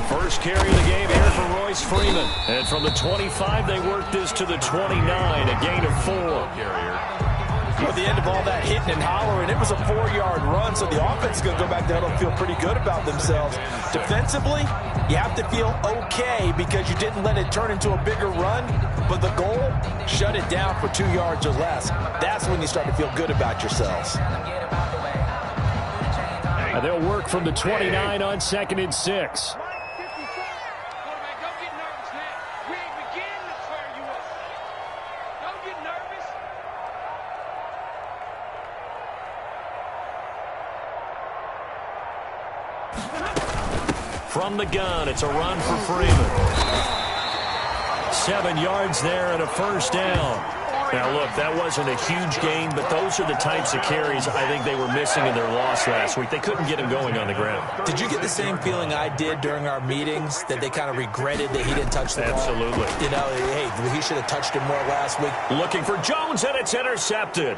First carry of the game here for Royce Freeman. And from the 25, they work this to the 29, a gain of 4. At the end of all that hitting and hollering, it was a 4-yard run, so the offense is going to go back there and feel pretty good about themselves. Defensively, you have to feel okay because you didn't let it turn into a bigger run, but the goal, shut it down for 2 yards or less. That's when you start to feel good about yourselves. And they'll work from the 29 on 2nd and 6. From the gun, it's a run for Freeman. 7 yards there and a first down. Now, look, that wasn't a huge gain, but those are the types of carries I think they were missing in their loss last week. They couldn't get him going on the ground. Did you get the same feeling I did during our meetings, that they kind of regretted that he didn't touch the ball? Absolutely. You know, hey, he should have touched it more last week. Looking for Jones, and it's intercepted.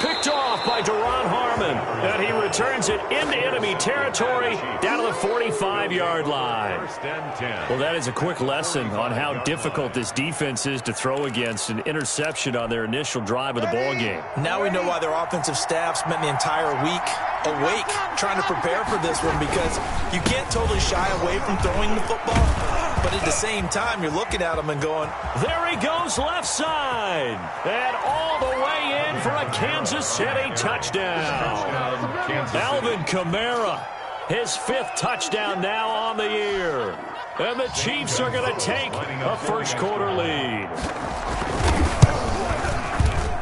Picked off by Duron Harmon, and he returns it into enemy territory down to the 45-yard line. Well, that is a quick lesson on how difficult this defense is to throw against. An interception on their initial drive of the ball game. Now we know why their offensive staff spent the entire week awake trying to prepare for this one, because you can't totally shy away from throwing the football, but at the same time, you're looking at them and going, there he goes left side, and all the way in for a Kansas City touchdown. Alvin Kamara, his 5th touchdown now on the year. And the Chiefs are going to take a first-quarter lead.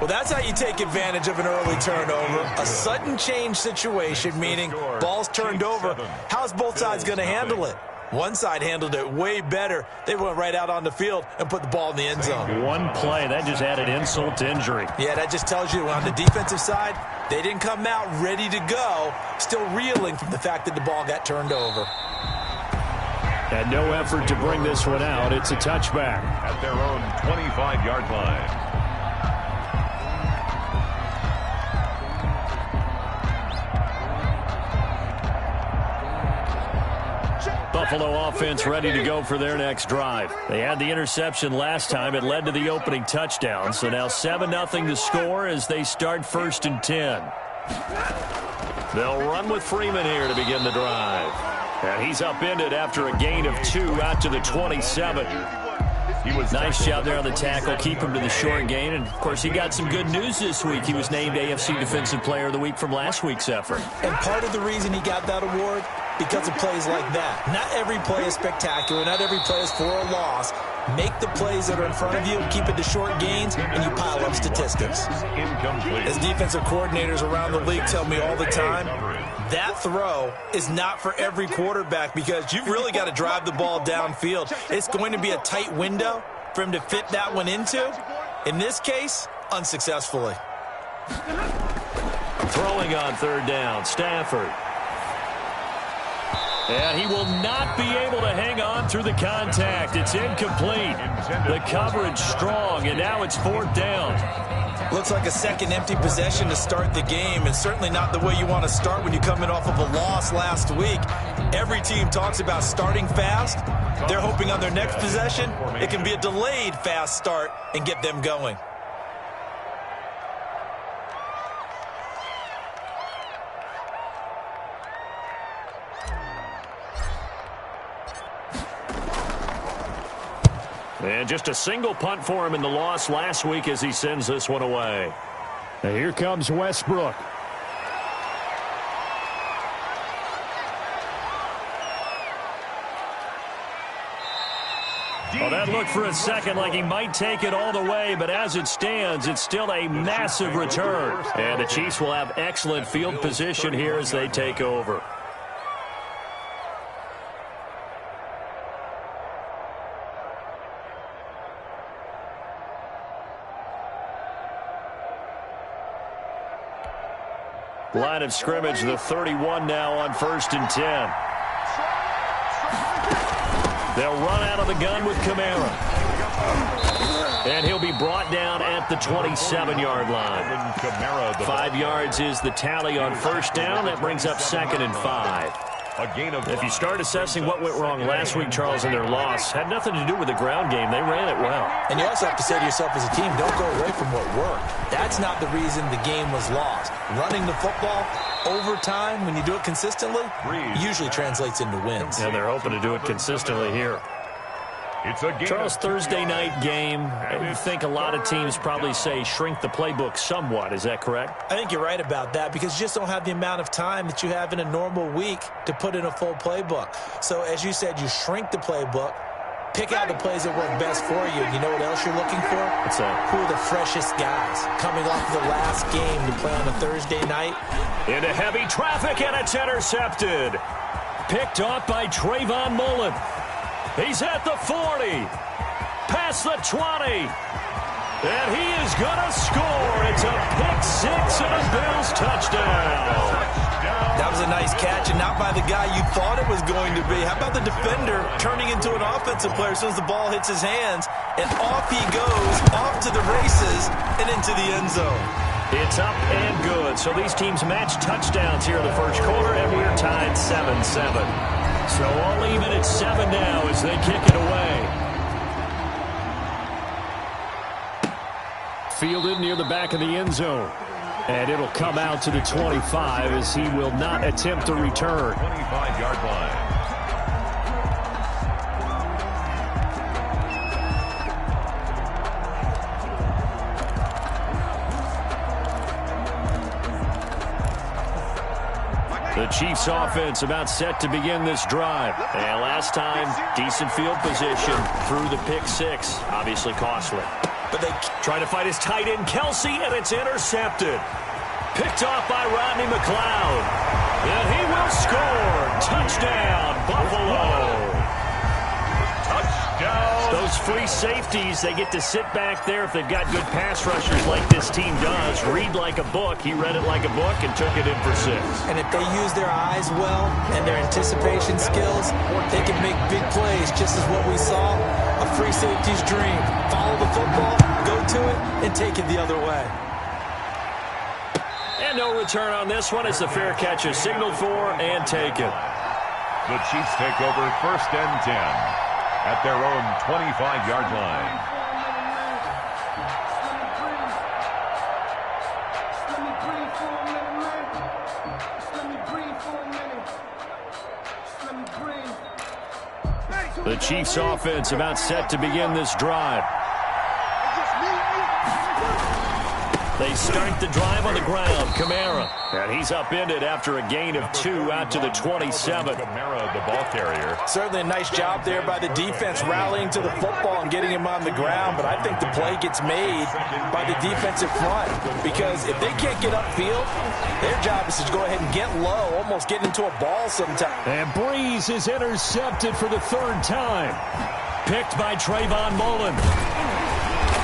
Well, that's how you take advantage of an early turnover. A sudden change situation, meaning ball's turned over. How's both sides going to handle it? One side handled it way better. They went right out on the field and put the ball in the end zone. One play, that just added insult to injury. Yeah, that just tells you on the defensive side, they didn't come out ready to go, still reeling from the fact that the ball got turned over. And no effort to bring this one out. It's a touchback. At their own 25-yard line. Buffalo offense ready to go for their next drive. They had the interception last time. It led to the opening touchdown. So now 7-0 to score as they start 1st and 10. They'll run with Freeman here to begin the drive. And he's upended after a gain of 2 out to the 27. Nice job there on the tackle. Keep him to the short gain. And, of course, he got some good news this week. He was named AFC Defensive Player of the Week from last week's effort. And part of the reason he got that award, because of plays like that. Not every play is spectacular. Not every play is for a loss. Make the plays that are in front of you, keep it to short gains, and you pile up statistics. As defensive coordinators around the league tell me all the time, that throw is not for every quarterback because you've really got to drive the ball downfield. It's going to be a tight window for him to fit that one into. In this case, unsuccessfully. Throwing on 3rd down, Stafford. And he will not be able to hang on through the contact. It's incomplete. The coverage strong, and now it's 4th down. Looks like a second empty possession to start the game, and certainly not the way you want to start when you're coming off of a loss last week. Every team talks about starting fast. They're hoping on their next possession, it can be a delayed fast start and get them going. And just a single punt for him in the loss last week as he sends this one away. And here comes Westbrook. Well, that looked for a second like he might take it all the way, but as it stands, it's still a massive return. And the Chiefs will have excellent field position here as they take over. Line of scrimmage, the 31 now on 1st and 10. They'll run out of the gun with Kamara. And he'll be brought down at the the 27-yard line. 5 yards is the tally on first down. That brings up 2nd and 5. If you start assessing what went wrong last week, Charles, in their loss, had nothing to do with the ground game. They ran it well. And you also have to say to yourself as a team, don't go away from what worked. That's not the reason the game was lost. Running the football over time, when you do it consistently, usually translates into wins. And they're hoping to do it consistently here. Charles, Thursday night game, I think a lot of teams probably say shrink the playbook somewhat. Is that correct? I think you're right about that because you just don't have the amount of time that you have in a normal week to put in a full playbook. So, as you said, you shrink the playbook, pick out the plays that work best for you. You know what else you're looking for? What's that? Who are the freshest guys coming off the last game to play on a Thursday night? Into heavy traffic, and it's intercepted. Picked off by Trayvon Mullen. He's at the 40, past the 20, and he is going to score. It's a pick 6 and a Bills touchdown. That was a nice catch, and not by the guy you thought it was going to be. How about the defender turning into an offensive player as soon as the ball hits his hands, and off he goes, off to the races, and into the end zone. It's up and good. So these teams match touchdowns here in the first quarter, and we're tied 7-7. So all even at 7 now as they kick it away. Fielded near the back of the end zone. And it'll come out to the 25 as he will not attempt to return. 25-yard line. The Chiefs offense about set to begin this drive. And last time, decent field position through the pick 6. Obviously costly. But they try to fight his tight end, Kelsey, and it's intercepted. Picked off by Rodney McLeod. And he will score. Touchdown, Buffalo. Touchdown. Those free safeties, they get to sit back there if they've got good pass rushers like this team does. Read like a book. He read it like a book and took it in for 6. And if they use their eyes well and their anticipation skills, they can make big plays, just as what we saw. A free safety's dream. Follow the football, go to it, and take it the other way. And no return on this one as the fair catch is signaled for and taken. The Chiefs take over 1st and 10 at their own 25-yard line. The Chiefs offense about set to begin this drive. They start the drive on the ground. Kamara. And he's upended after a gain of 2 out to the 27. Kamara, the ball carrier. Certainly a nice job there by the defense rallying to the football and getting him on the ground. But I think the play gets made by the defensive front. Because if they can't get upfield, their job is to go ahead and get low, almost get into a ball sometime. And Breeze is intercepted for the 3rd time. Picked by Trayvon Mullen.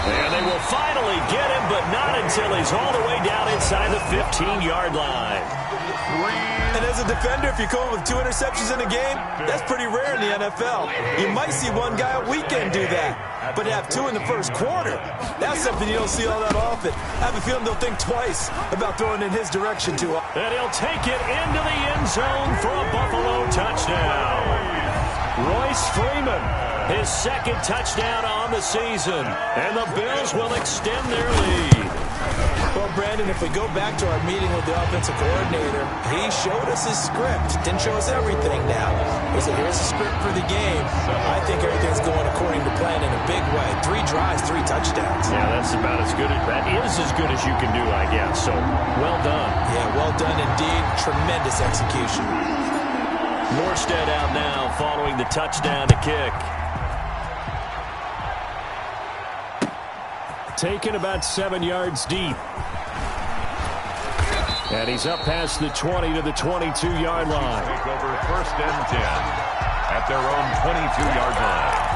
And they will finally get him, but not until he's all the way down inside the 15-yard line. And as a defender, if you come with 2 interceptions in a game, that's pretty rare in the NFL. You might see one guy a weekend do that, but to have 2 in the first quarter, that's something you don't see all that often. I have a feeling they'll think twice about throwing in his direction too often. And he'll take it into the end zone for a Buffalo touchdown. Royce Freeman, his 2nd touchdown on the season. And the Bills will extend their lead. Well, Brandon, if we go back to our meeting with the offensive coordinator, he showed us his script. Didn't show us everything now. He said, here's the script for the game. I think everything's going according to plan in a big way. 3 drives, 3 touchdowns. Yeah, that's about as good. That is as good as you can do, I guess. So, well done. Yeah, well done indeed. Tremendous execution. Morstead out now following the touchdown to kick. Taken about 7 yards deep. And he's up past the 20 to the 22-yard line. Take over 1st and 10 at their own 22-yard line.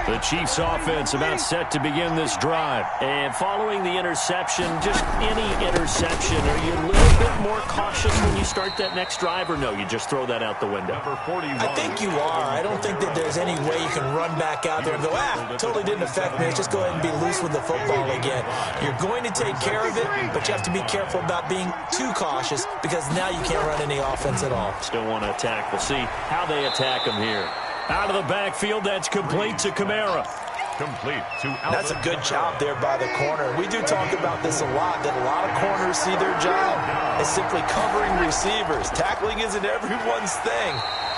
The Chiefs offense about set to begin this drive. And following the interception, just any interception, are you a little bit more cautious when you start that next drive, or no, you just throw that out the window? I think you are. I don't think that there's any way you can run back out there and go, totally didn't affect me. Let's just go ahead and be loose with the football again. You're going to take care of it, but you have to be careful about being too cautious because now you can't run any offense at all. Still want to attack. We'll see how they attack him here. Out of the backfield, that's complete to Kamara. Complete to Alvin. That's a good job there by the corner. We do talk about this a lot, that a lot of corners see their job as simply covering receivers. Tackling isn't everyone's thing.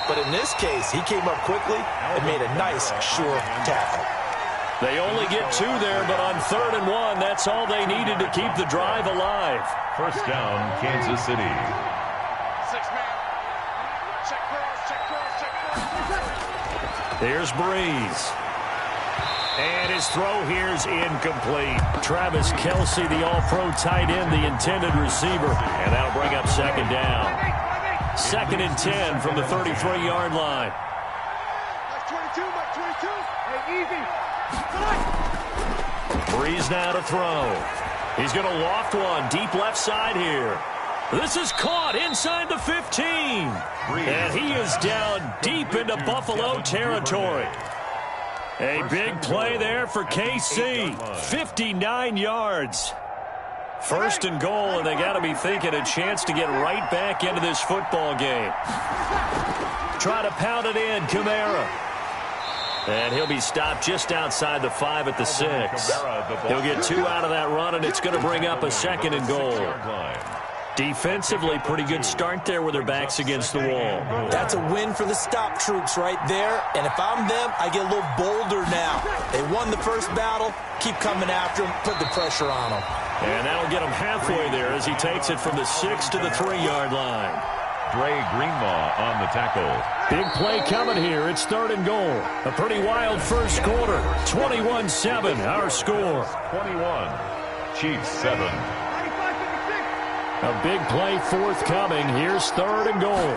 But in this case, he came up quickly and made a nice, sure tackle. They only get 2 there, but on 3rd and 1, that's all they needed to keep the drive alive. First down, Kansas City. Here's Breeze. And his throw here's incomplete. Travis Kelce, the all-pro tight end, the intended receiver. And that'll bring up 2nd down. 2nd and 10 from the 33-yard line. Breeze now to throw. He's going to loft one deep left side here. This is caught inside the 15. And he is down deep into Buffalo territory. A big play there for KC. 59 yards. 1st and goal, and they got to be thinking a chance to get right back into this football game. Try to pound it in, Kamara. And he'll be stopped just outside the 5 at the 6. He'll get 2 out of that run, and it's going to bring up a 2nd and goal. Defensively, pretty good start there with their backs against the wall. That's a win for the stop troops right there. And if I'm them, I get a little bolder now. They won the first battle. Keep coming after them. Put the pressure on them. And that'll get him halfway there as he takes it from the 6 to the 3-yard line. Dre Greenlaw on the tackle. Big play coming here. It's 3rd and goal. A pretty wild first quarter. 21-7, our score. 21. Chiefs 7. A big play forthcoming. Here's 3rd and goal.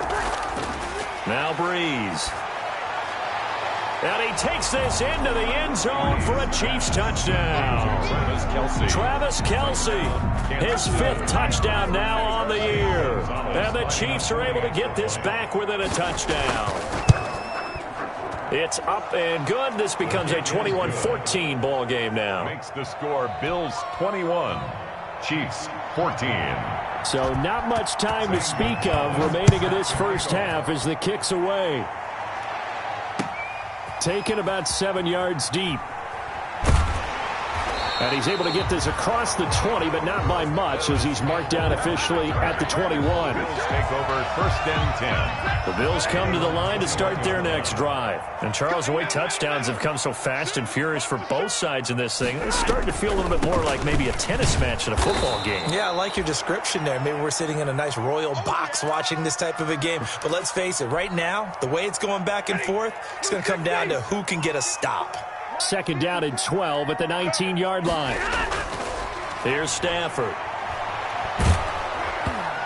Now Breeze. And he takes this into the end zone for a Chiefs touchdown. Travis Kelce, his 5th touchdown now on the year. And the Chiefs are able to get this back within a touchdown. It's up and good. This becomes a 21-14 ball game now. Makes the score Bills 21, Chiefs 14. So not much time to speak of remaining in this first half as the kick's away. Taken about 7 yards deep. And he's able to get this across the 20, but not by much as he's marked down officially at the 21. Bills take over 1st and 10. The Bills come to the line to start their next drive. And Charles, the way touchdowns have come so fast and furious for both sides in this thing, it's starting to feel a little bit more like maybe a tennis match in a football game. Yeah, I like your description there. Maybe we're sitting in a nice royal box watching this type of a game. But let's face it, right now, the way it's going back and forth, it's going to come down to who can get a stop. 2nd down and 12 at the 19-yard line. Here's Stafford.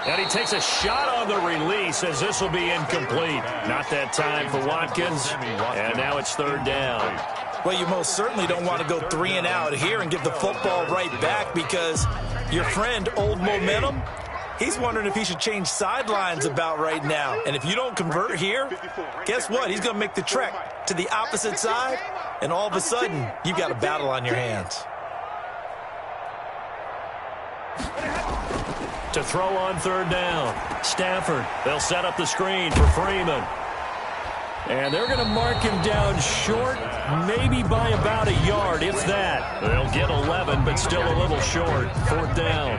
And he takes a shot on the release as this will be incomplete. Not that time for Watkins. And now it's 3rd down. Well, you most certainly don't want to go 3 and out here and give the football right back because your friend, Old Momentum, he's wondering if he should change sidelines about right now. And if you don't convert here, guess what? He's going to make the trek to the opposite side, and all of a sudden, you've got a battle on your hands. To throw on 3rd down. Stafford, they'll set up the screen for Freeman. And they're going to mark him down short, maybe by about a yard, if that. They'll get 11, but still a little short. 4th down.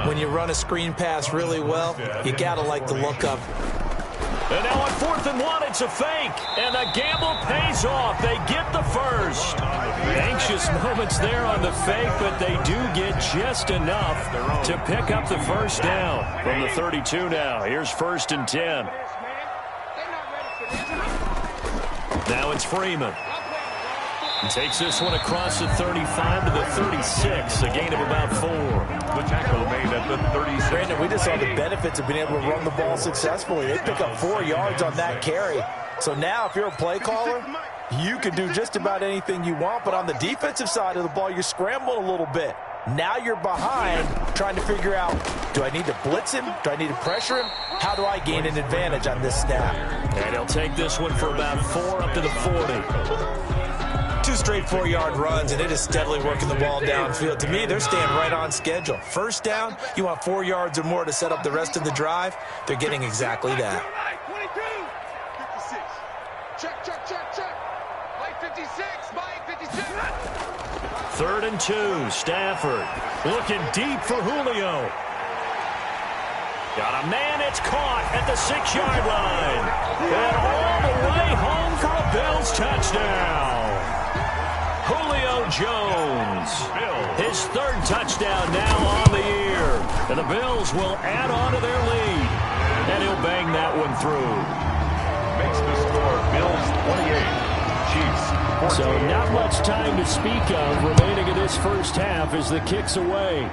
When you run a screen pass really well, you got to like the look of. And now on 4th and 1, it's a fake. And the gamble pays off. They get the first. Anxious moments there on the fake, but they do get just enough to pick up the first down. From the 32 now, here's 1st and 10. Now it's Freeman. He takes this one across the 35 to the 36, a gain of about 4. The tackle made at the 36. Brandon, we just saw the benefits of being able to run the ball successfully. They pick up 4 yards on that carry. So now if you're a play caller, You can do just about anything you want, but on the defensive side of the ball, you're scrambling a little bit. Now you're behind, trying to figure out, do I need to blitz him? Do I need to pressure him? How do I gain an advantage on this snap? And he'll take this one for about 4 up to the 40. 2 straight 4-yard runs, and it is steadily working the ball downfield. To me, they're staying right on schedule. First down, you want 4 yards or more to set up the rest of the drive. They're getting exactly that. 22. 56. Check. Mike 56. Mike 56. 3rd and 2. Stafford looking deep for Julio. Got a man. It's caught at the 6-yard line. And all the way home for a Bills touchdown. Julio Jones. His 3rd touchdown now on the year. And the Bills will add on to their lead. And he'll bang that one through. Makes the score Bills 28. Chiefs 14. So not much time to speak of remaining in this first half as the kick's away.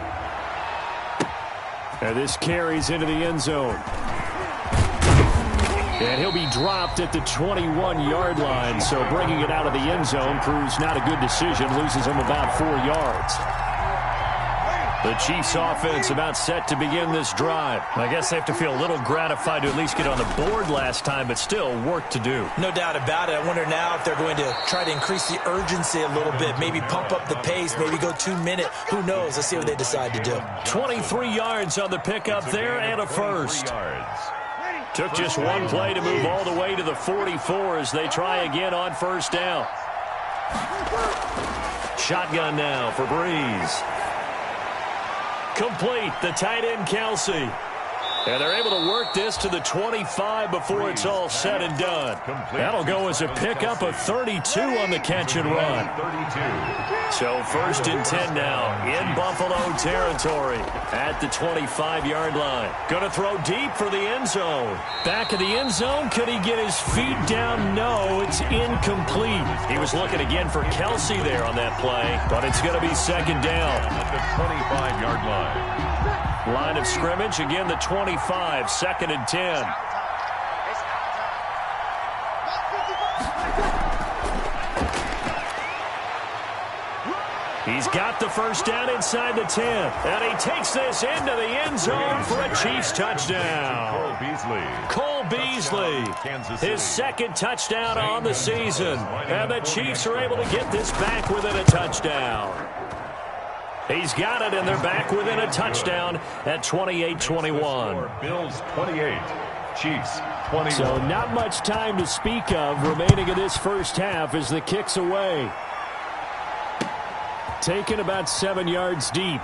And this carries into the end zone. And he'll be dropped at the 21-yard line. So bringing it out of the end zone proves not a good decision. Loses him about 4 yards. The Chiefs offense about set to begin this drive. I guess they have to feel a little gratified to at least get on the board last time, but still work to do. No doubt about it. I wonder now if they're going to try to increase the urgency a little bit, maybe pump up the pace, maybe go 2-minute. Who knows? Let's see what they decide to do. 23 yards on the pickup there and a first. Took just one play to move all the way to the 44 as they try again on first down. Shotgun now for Breeze. Complete, the tight end Kelsey. And they're able to work this to the 25 before it's all said and done. That'll go as a pickup of 32 on the catch and run. So 1st and 10 now in Buffalo territory at the 25-yard line. Going to throw deep for the end zone. Back of the end zone, could he get his feet down? No, it's incomplete. He was looking again for Kelsey there on that play, but it's going to be 2nd down. At the 25-yard line. Line of scrimmage, again the 25, 2nd and 10. He's got the first down inside the 10. And he takes this into the end zone for a Chiefs touchdown. Cole Beasley, his 2nd touchdown on the season. And the Chiefs are able to get this back within a touchdown. He's got it, and they're back within a touchdown at 28-21. Bills 28, Chiefs 21. So not much time to speak of remaining in this first half as the kick's away. Taken about 7 yards deep.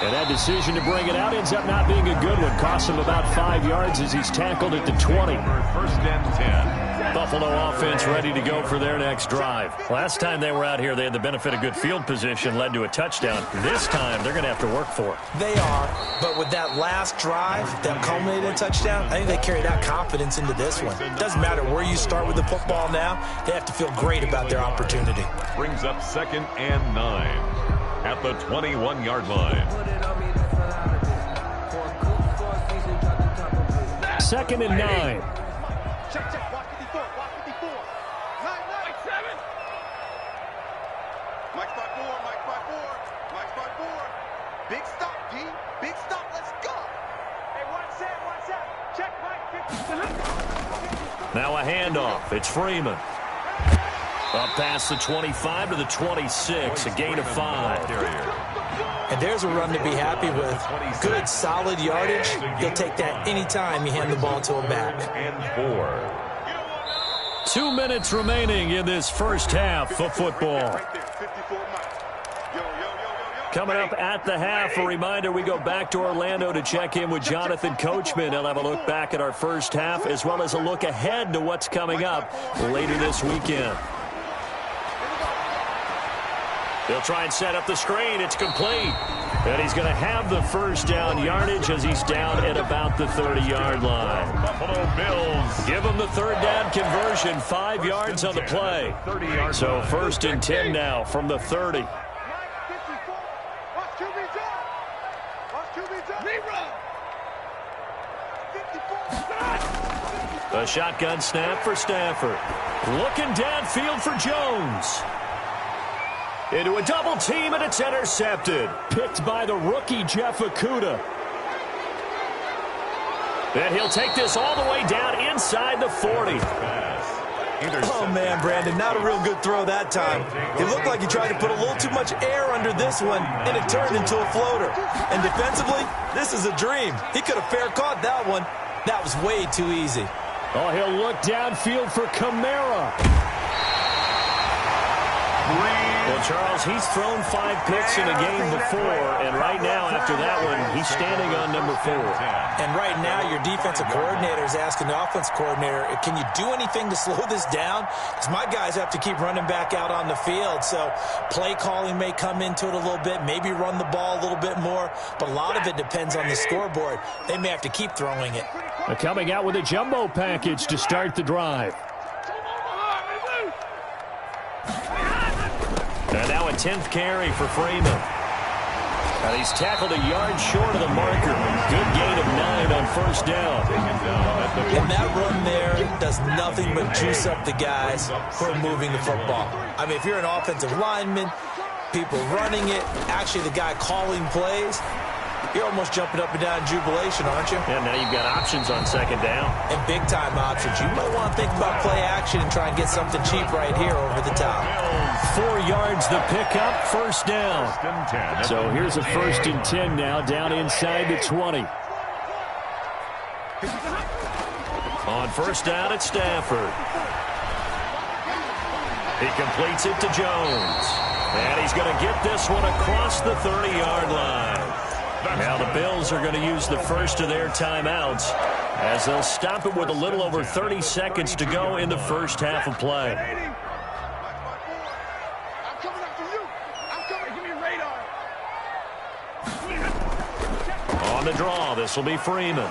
And that decision to bring it out ends up not being a good one. Costs him about 5 yards as he's tackled at the 20. 1st and 10. Buffalo offense ready to go for their next drive. Last time they were out here, they had the benefit of good field position, led to a touchdown. This time, they're going to have to work for it. They are, but with that last drive that culminated in a touchdown, I think they carry that confidence into this one. It doesn't matter where you start with the football now. They have to feel great about their opportunity. Brings up 2nd and 9 at the 21-yard line. 2nd and 9. Check. Watch 54. Watch 54. 9. Mike 7. Mike's by 4. Mike's by 4. Big stop, G. Big stop. Let's go. Hey, one set. Check Mike 50. Now a handoff. It's Freeman. Up past the 25 to the 26. A gain of 5. And there's a run to be happy with. Good, solid yardage. He'll take that anytime you hand the ball to a back. And 4. 2 minutes remaining in this first half of football. Coming up at the half, a reminder, we go back to Orlando to check in with Jonathan Coachman. He'll have a look back at our first half as well as a look ahead to what's coming up later this weekend. He'll try and set up the screen. It's complete. And he's going to have the first down yardage as he's down at about the 30-yard line. Buffalo Bills. Give him the 3rd down conversion. 5 yards on the play. So 1st and 10 now from the 30. A shotgun snap for Stafford. Looking downfield for Jones. Into a double team, and it's intercepted. Picked by the rookie, Jeff Okudah. And he'll take this all the way down inside the 40. Oh, man, Brandon, not a real good throw that time. It looked like he tried to put a little too much air under this one, and it turned into a floater. And defensively, this is a dream. He could have fair caught that one. That was way too easy. Oh, he'll look downfield for Kamara. Well, Charles, he's thrown 5 picks in a game before, and right now, after that one, he's standing on number 4. And right now, your defensive coordinator is asking the offense coordinator, can you do anything to slow this down? Because my guys have to keep running back out on the field, so play calling may come into it a little bit, maybe run the ball a little bit more, but a lot of it depends on the scoreboard. They may have to keep throwing it. They're coming out with a jumbo package to start the drive. And now a 10th carry for Freeman. And he's tackled a yard short of the marker. Good gain of 9 on first down. And that run there does nothing but juice up the guys who are moving the football. I mean, if you're an offensive lineman, people running it, actually the guy calling plays, you're almost jumping up and down in jubilation, aren't you? And now you've got options on second down. And big-time options. You might want to think about play action and try and get something cheap right here over the top. 4 yards the pickup, first down. So here's a 1st and 10 now, down inside the 20. On first down at Stafford. He completes it to Jones. And he's going to get this one across the 30-yard line. Now the Bills are going to use the first of their timeouts as they'll stop it with a little over 30 seconds to go in the first half of play. I'm coming up to you. I'm coming. Give me radar. On the draw, this will be Freeman.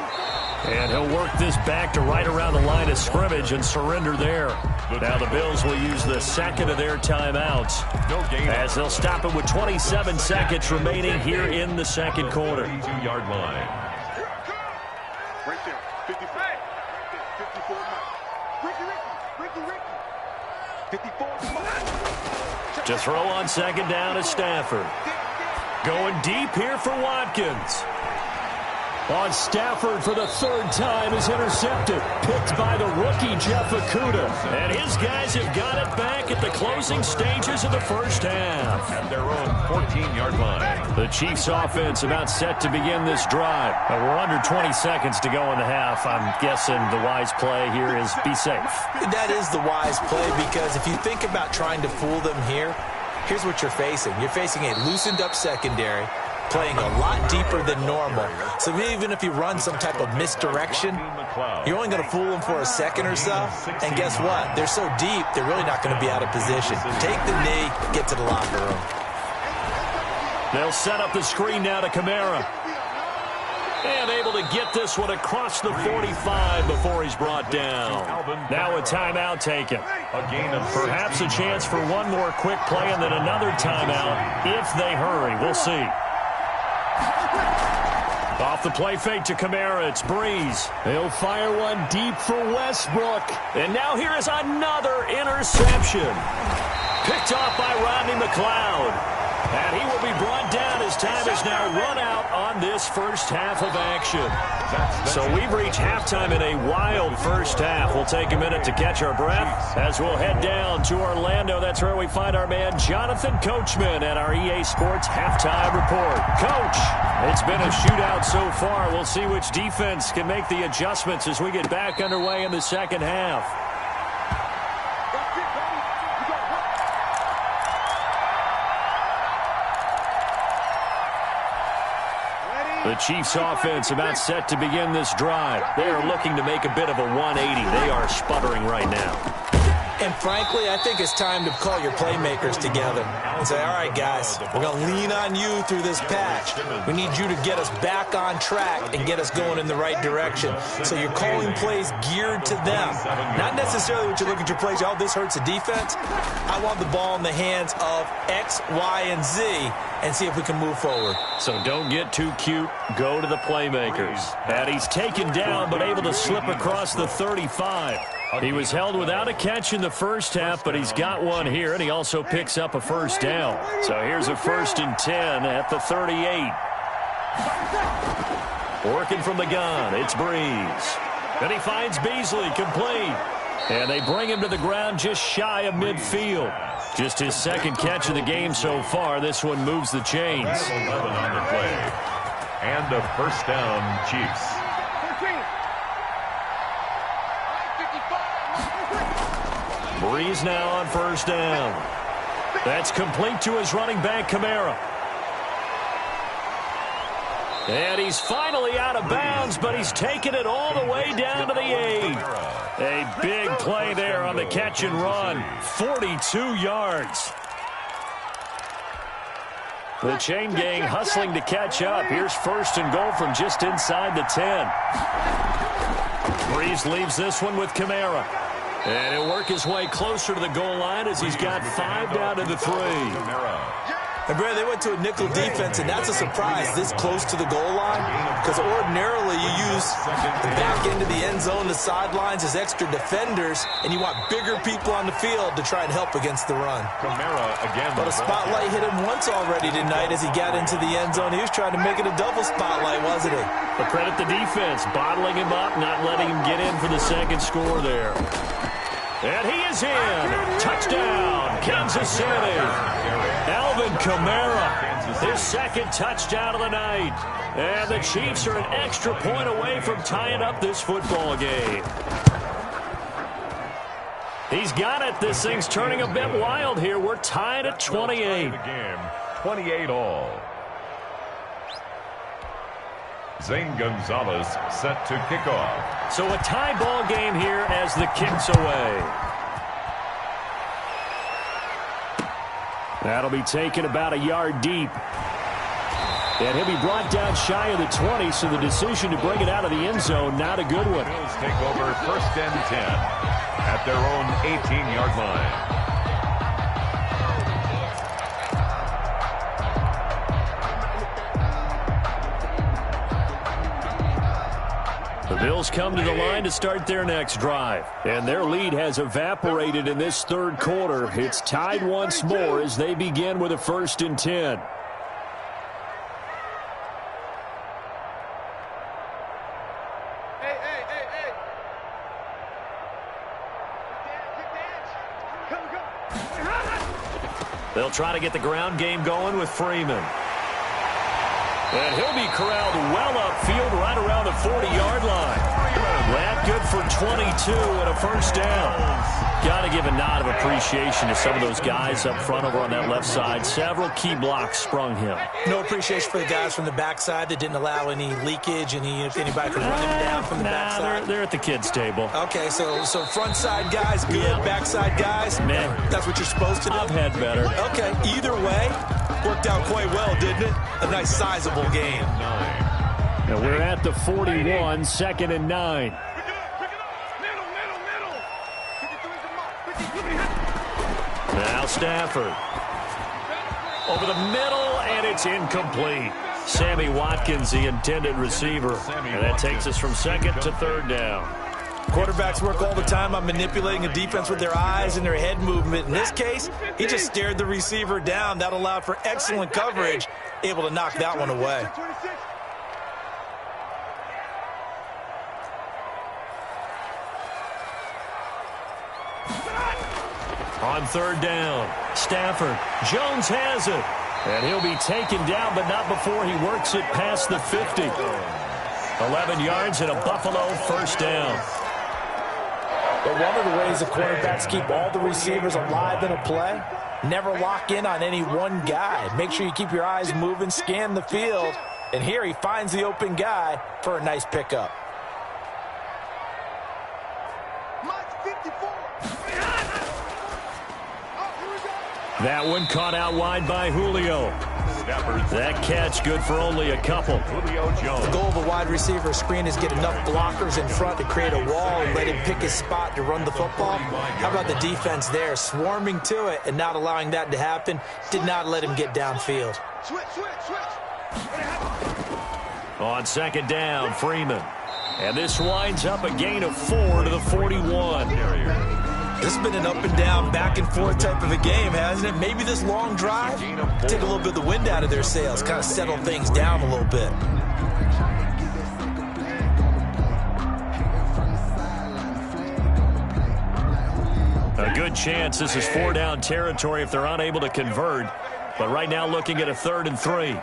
And he'll work this back to right around the line of scrimmage and surrender there. Now the Bills will use the second of their timeouts as they'll stop it with 27 seconds remaining here in the second quarter. 2-yard line. Right there. 54. 54. Ricky. 54. To throw on second down is Stafford. Going deep here for Watkins. On Stafford for the 3rd time is intercepted. Picked by the rookie, Jeff Okudah. And his guys have got it back at the closing stages of the first half. At their own 14-yard line. The Chiefs offense about set to begin this drive. We're under 20 seconds to go in the half. I'm guessing the wise play here is be safe. That is the wise play because if you think about trying to fool them here, here's what you're facing. You're facing a loosened up secondary, playing a lot deeper than normal. So even if you run some type of misdirection, you're only going to fool them for a second or so. And guess what? They're so deep, they're really not going to be out of position. Take the knee, get to the locker room. They'll set up the screen now to Kamara. And able to get this one across the 45 before he's brought down. Now a timeout taken. Perhaps a chance for one more quick play and then another timeout if they hurry. We'll see. Off the play fake to Kamara, it's Breeze. He'll fire one deep for Westbrook. And now here is another interception. Picked off by Rodney McLeod. And he will be brought down as time is now run out on this first half of action. So we've reached halftime in a wild first half. We'll take a minute to catch our breath as we'll head down to Orlando. That's where we find our man Jonathan Coachman at our EA Sports Halftime Report. Coach, it's been a shootout so far. We'll see which defense can make the adjustments as we get back underway in the second half. The Chiefs offense about set to begin this drive. They are looking to make a bit of a 180. They are sputtering right now. And frankly, I think it's time to call your playmakers together and say, all right, guys, we're going to lean on you through this patch. We need you to get us back on track and get us going in the right direction. So you're calling plays geared to them. Not necessarily what you look at your plays, oh, this hurts the defense. I want the ball in the hands of X, Y, and Z and see if we can move forward. So don't get too cute. Go to the playmakers. And he's taken down but able to slip across the 35. He was held without a catch in the first half, but he's got one here, and he also picks up a first down. So here's a 1st and 10 at the 38. Working from the gun, it's Breeze. Then he finds Beasley, complete. And they bring him to the ground just shy of midfield. Just his second catch of the game so far. This one moves the chains. 11 on the play. And a first down, Chiefs. Breeze now on first down. That's complete to his running back, Kamara. And he's finally out of bounds, but he's taken it all the way down to the 8. A big play there on the catch and run. 42 yards. The chain gang hustling to catch up. Here's 1st and goal from just inside the 10. Breeze leaves this one with Kamara. And he'll work his way closer to the goal line as he's got 5 down to the 3. And, Brad, they went to a nickel defense, and that's a surprise this close to the goal line, because ordinarily you use the back end of the end zone, the sidelines as extra defenders, and you want bigger people on the field to try and help against the run. But a spotlight hit him once already tonight as he got into the end zone. He was trying to make it a double spotlight, wasn't he? But credit the defense, bottling him up, not letting him get in for the second score there. And he is in. Touchdown, Kansas City. Alvin Kamara, his second touchdown of the night. And the Chiefs are an extra point away from tying up this football game. He's got it. This thing's turning a bit wild here. We're tied at 28. 28 all. Zane Gonzalez set to kick off. So a tie ball game here as the kick's away. That'll be taken about a yard deep. And he'll be brought down shy of the 20, so the decision to bring it out of the end zone, not a good one. Bills take over 1st and 10 at their own 18-yard line. The Bills come to the line to start their next drive. And their lead has evaporated in this third quarter. It's tied once more as they begin with a 1st and 10. They'll try to get the ground game going with Freeman. And he'll be corralled well upfield right around the 40-yard line. That good for 22 and a first down. Got to give a nod of appreciation to some of those guys up front over on that left side. Several key blocks sprung him. No appreciation for the guys from the backside that didn't allow any leakage, if anybody could run him down from the backside. They're at the kids' table. Okay, so front side guys good, backside guys, man, that's what you're supposed to do? I've had better. Okay, either way, worked out quite well, didn't it? A nice sizable game. Now we're at the 41, 2nd and 9. Now Stafford. Over the middle, and it's incomplete. Sammy Watkins, the intended receiver. And that takes us from 2nd to 3rd down. Quarterbacks work all the time on manipulating a defense with their eyes and their head movement. In this case, he just stared the receiver down. That allowed for excellent coverage, able to knock that one away. On 3rd down, Stafford. Jones has it. And he'll be taken down, but not before he works it past the 50. 11 yards and a Buffalo first down. But one of the ways the quarterbacks keep all the receivers alive in a play, never lock in on any one guy. Make sure you keep your eyes moving, scan the field. And here he finds the open guy for a nice pickup. That one caught out wide by Julio. That catch good for only a couple. The goal of a wide receiver screen is get enough blockers in front to create a wall and let him pick his spot to run the football. How about the defense there, swarming to it and not allowing that to happen? Did not let him get downfield. On second down, Freeman. And this winds up a gain of 4 to the 41. This has been an up-and-down, back-and-forth type of a game, hasn't it? Maybe this long drive, take a little bit of the wind out of their sails, kind of settle things down a little bit. A good chance this is 4-down territory if they're unable to convert. But right now looking at a 3rd and 3.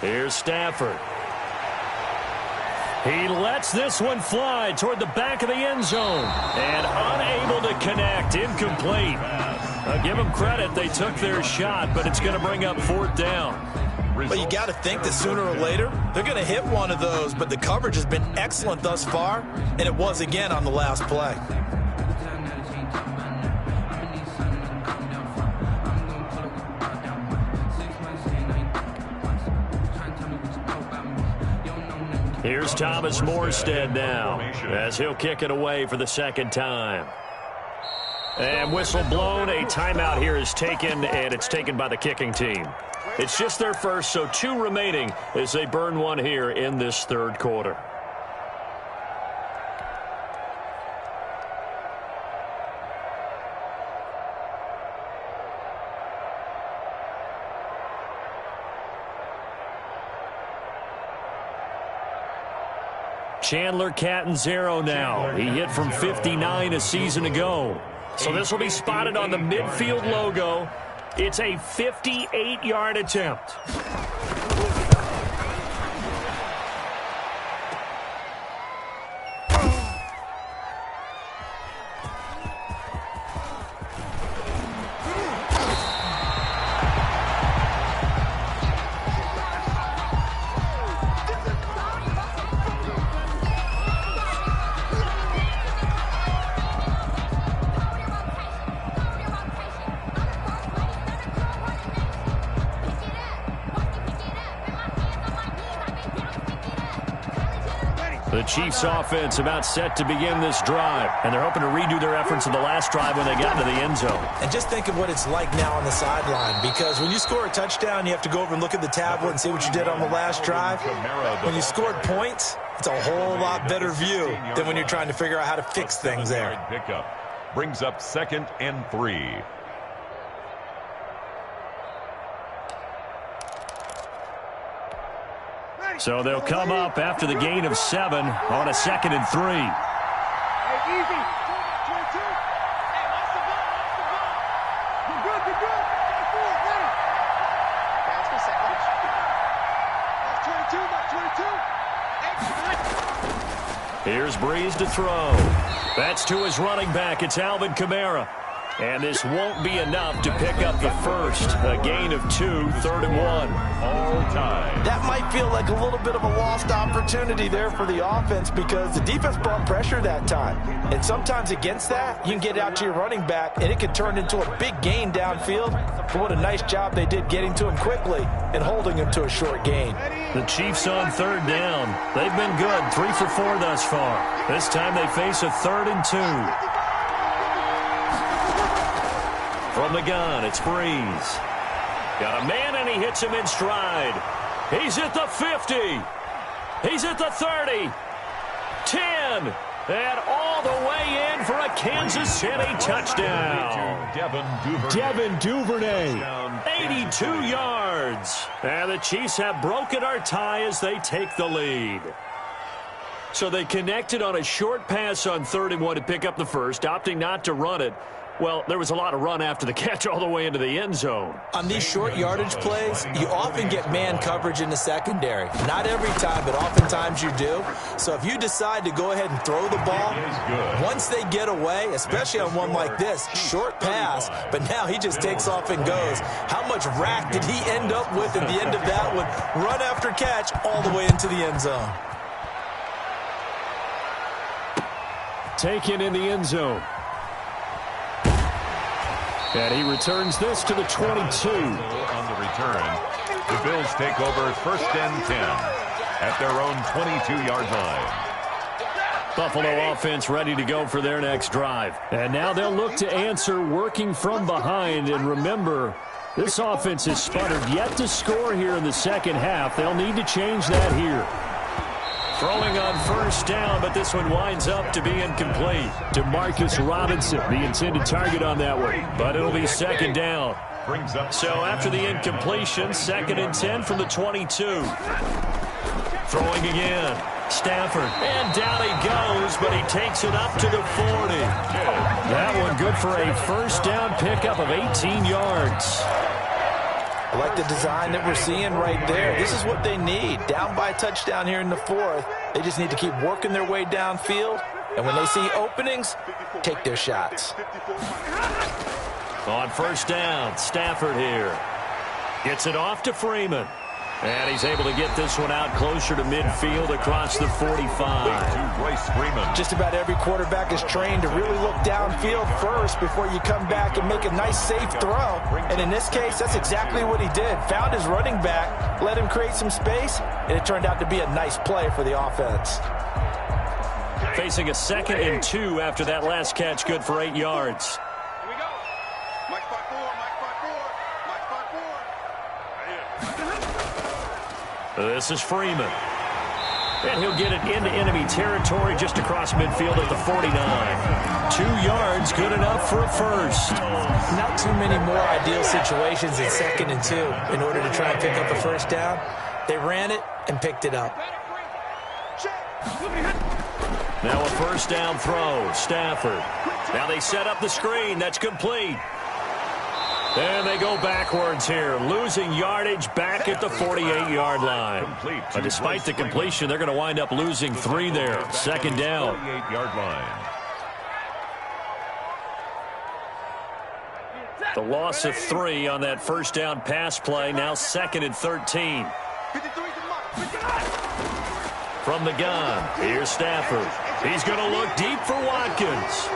Here's Stafford. He lets this one fly toward the back of the end zone. And unable to connect. Incomplete. Give them credit. They took their shot, but it's going to bring up 4th down. But you got to think that sooner or later, they're going to hit one of those. But the coverage has been excellent thus far, and it was again on the last play. Here's Thomas Morstead now as he'll kick it away for the second time. And whistle blown. A timeout here is taken, and it's taken by the kicking team. It's just their first, so 2 remaining as they burn one here in this 3rd quarter. Chandler Catanzaro now. He hit from 59 a season ago. So this will be spotted on the midfield logo. It's a 58-yard attempt. The Chiefs offense about set to begin this drive, and they're hoping to redo their efforts in the last drive when they got into the end zone. And just think of what it's like now on the sideline, because when you score a touchdown, you have to go over and look at the tablet and see what you did on the last drive. When you scored points, it's a whole lot better view than when you're trying to figure out how to fix things there. Pickup brings up 2nd and 3. So they'll come up after the gain of 7 on a 2nd and 3. Hey, easy. 22. Hey, watch the ball. You're good. 24, ready. That's for second. That's 22. Here's Breeze to throw. That's to his running back. It's Alvin Kamara. And this won't be enough to pick up the first. A gain of 2, 3rd and 1. All time. That might feel like a little bit of a lost opportunity there for the offense because the defense brought pressure that time. And sometimes against that, you can get out to your running back, and it can turn into a big gain downfield. But what a nice job they did getting to him quickly and holding him to a short gain. The Chiefs on 3rd down. They've been good, 3 for 4 thus far. This time they face a 3rd and 2. From the gun, it's Breeze. Got a man, and he hits him in stride. He's at the 50. He's at the 30. 10. And all the way in for a Kansas City touchdown. Devin Duvernay. 82 yards. And the Chiefs have broken our tie as they take the lead. So they connected on a short pass on 3rd and 1 to pick up the first, opting not to run it. Well, there was a lot of run after the catch all the way into the end zone. On these short yardage plays, you often get man coverage in the secondary. Not every time, but oftentimes you do. So if you decide to go ahead and throw the ball, once they get away, especially on one like this, short pass, but now he just takes off and goes. How much rack did he end up with at the end of that one? Run after catch all the way into the end zone. taken in the end zone. And he returns this to the 22. On the return, the Bills take over first and 10 at their own 22-yard line. Buffalo offense ready to go for their next drive. And now they'll look to answer working from behind. And remember, this offense has sputtered yet to score here in the second half. They'll need to change that here. Throwing on first down, but this one winds up to be incomplete. To Marcus Robinson, the intended target on that one. But it'll be second down. So after the incompletion, second and 10 from the 22. Throwing again. Stafford, and down he goes, but he takes it up to the 40. That one good for a first down pickup of 18 yards. I like the design that we're seeing right there. This is what they need. Down by a touchdown here in the fourth. They just need to keep working their way downfield, and when they see openings, take their shots. On first down, Stafford here. Gets it off to Freeman. And he's able to get this one out closer to midfield across the 45. Just about every quarterback is trained to really look downfield first before you come back and make a nice, safe throw. And in this case, that's exactly what he did. Found his running back, let him create some space, and it turned out to be a nice play for the offense. Facing a 2nd and 2 after that last catch, good for 8 yards. Here we go. Mike 5-4, Mike 5-4, Mike 5-4. This is Freeman. And he'll get it into enemy territory just across midfield at the 49. 2 yards, good enough for a first. Not too many more ideal situations in 2nd and 2 in order to try and pick up a first down. They ran it and picked it up. Now a first down throw, Stafford. Now they set up the screen. That's complete. And they go backwards here, losing yardage back at the 48-yard line. But despite the completion, they're going to wind up losing 3 there. Second down. 48-yard line. The loss of 3 on that first down pass play. Now 2nd and 13. From the gun, here's Stafford. He's going to look deep for Watkins.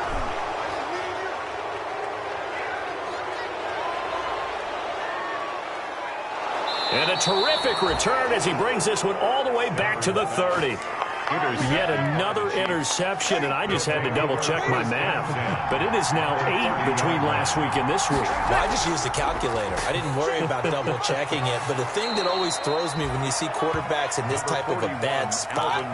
And a terrific return as he brings this one all the way back to the 30. Yet another interception, and I just had to double-check my math. But it is now 8 between last week and this week. Well, I just used the calculator. I didn't worry about double-checking it. But the thing that always throws me when you see quarterbacks in this type of a bad spot,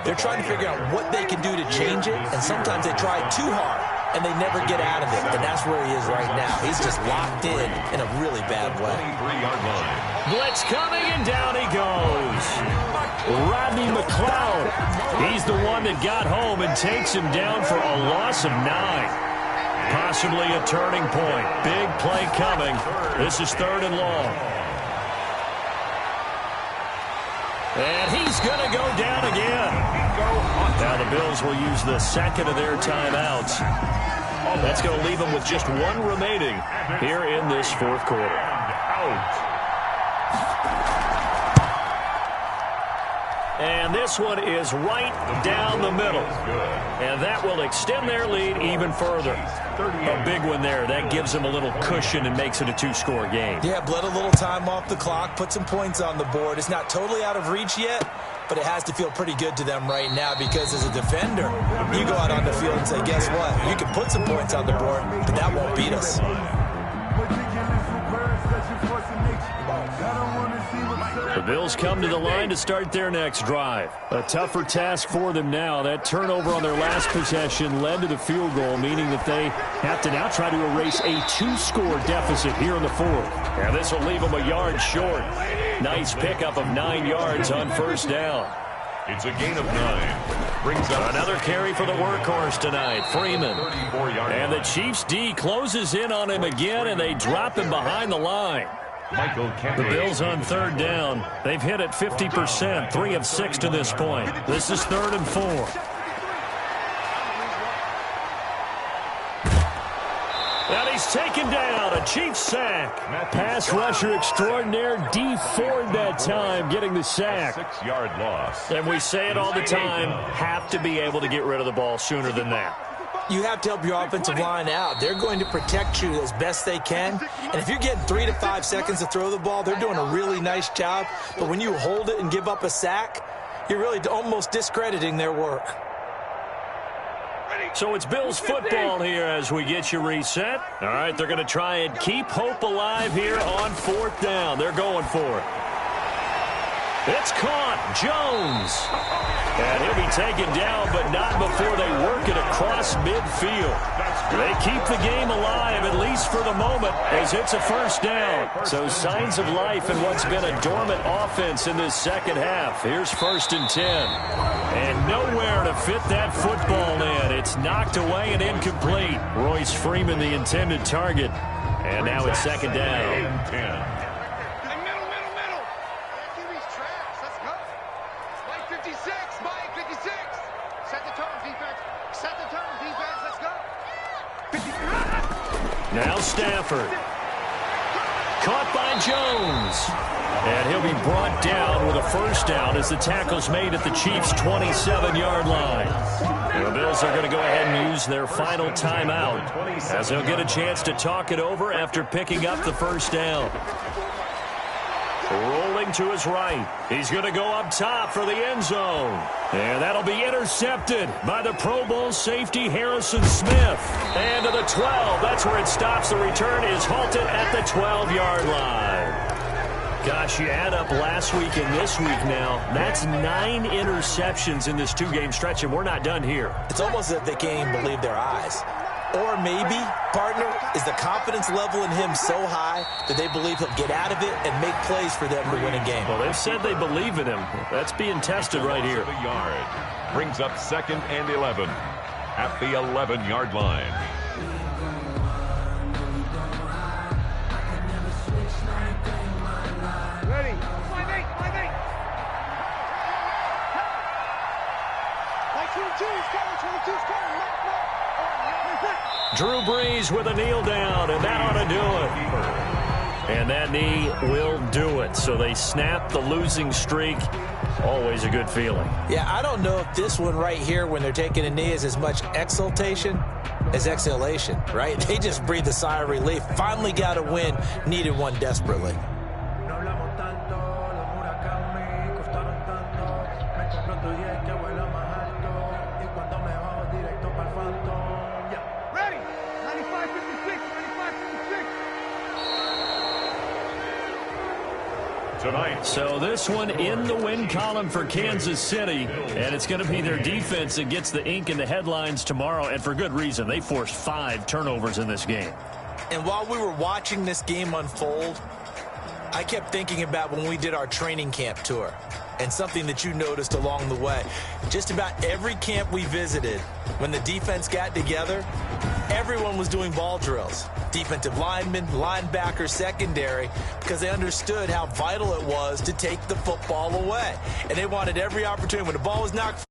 they're trying to figure out what they can do to change it, and sometimes they try too hard, and they never get out of it. And that's where he is right now. He's just locked in a really bad way. 23-yard line. Blitz coming, and down he goes. Rodney McLeod. He's the one that got home and takes him down for a loss of 9. Possibly a turning point. Big play coming. This is 3rd and long. And he's going to go down again. Now the Bills will use the 2nd of their timeouts. That's going to leave them with just 1 remaining here in this 4th quarter. Out. And this one is right down the middle. And that will extend their lead even further. A big one there. That gives them a little cushion and makes it a 2-score game. Yeah, bled a little time off the clock, put some points on the board. It's not totally out of reach yet, but it has to feel pretty good to them right now because as a defender, you go out on the field and say, guess what? You can put some points on the board, but that won't beat us. The Bills come to the line to start their next drive. A tougher task for them now. That turnover on their last possession led to the field goal, meaning that they have to now try to erase a 2-score deficit here in the 4th. And this will leave them a yard short. Nice pickup of 9 yards on first down. It's a gain of 9. Brings up another carry for the workhorse tonight, Freeman. And the Chiefs' D closes in on him again, and they drop him behind the line. The Bills on 3rd down. They've hit it 50%, 3 of 6 to this point. This is 3rd and 4. And he's taken down, a Chiefs sack. Pass rusher extraordinaire, D Ford that time, getting the sack. 6-yard loss. And we say it all the time, have to be able to get rid of the ball sooner than that. You have to help your offensive line out. They're going to protect you as best they can. And if you're getting 3 to 5 seconds to throw the ball, they're doing a really nice job. But when you hold it and give up a sack, you're really almost discrediting their work. So it's Bills football here as we get you reset. All right, they're going to try and keep hope alive here on 4th down. They're going for it. It's caught. Jones. And he'll be taken down, but not before they work it across midfield. They keep the game alive, at least for the moment, as it's a 1st down. So signs of life in what's been a dormant offense in this second half. Here's 1st and 10. And nowhere to fit that football in. It's knocked away and incomplete. Royce Freeman, the intended target. And now it's 2nd down. 10. Now Stafford. Caught by Jones. And he'll be brought down with a 1st down as the tackle's made at the Chiefs' 27-yard line. And the Bills are going to go ahead and use their final timeout as they'll get a chance to talk it over after picking up the 1st down. Rolling to his right. He's going to go up top for the end zone. And that'll be intercepted by the Pro Bowl safety Harrison Smith. And to the 12. That's where it stops. The return is halted at the 12-yard line. Gosh, you add up last week and this week now. That's 9 interceptions in this 2-game stretch, and we're not done here. It's almost as if they can't even believe their eyes. Or maybe, partner, is the confidence level in him so high that they believe he'll get out of it and make plays for them to win a game. Well, they've said they believe in him. That's being tested right here. A yard. Brings up 2nd and 11 at the 11-yard line. Ready. 5-8. 5-8. 22's coming. 22's coming. Drew Brees with a kneel down, and that ought to do it. And that knee will do it. So they snap the losing streak. Always a good feeling. Yeah, I don't know if this one right here, when they're taking a knee, is as much exultation as exhalation, right? They just breathe a sigh of relief. Finally got a win. Needed one desperately. Tonight. So this one in the win column for Kansas City, and it's going to be their defense that gets the ink in the headlines tomorrow, and for good reason. They forced 5 turnovers in this game. And while we were watching this game unfold, I kept thinking about when we did our training camp tour and something that you noticed along the way. Just about every camp we visited, when the defense got together, everyone was doing ball drills. Defensive linemen, linebackers, secondary, because they understood how vital it was to take the football away. And they wanted every opportunity. When the ball was knocked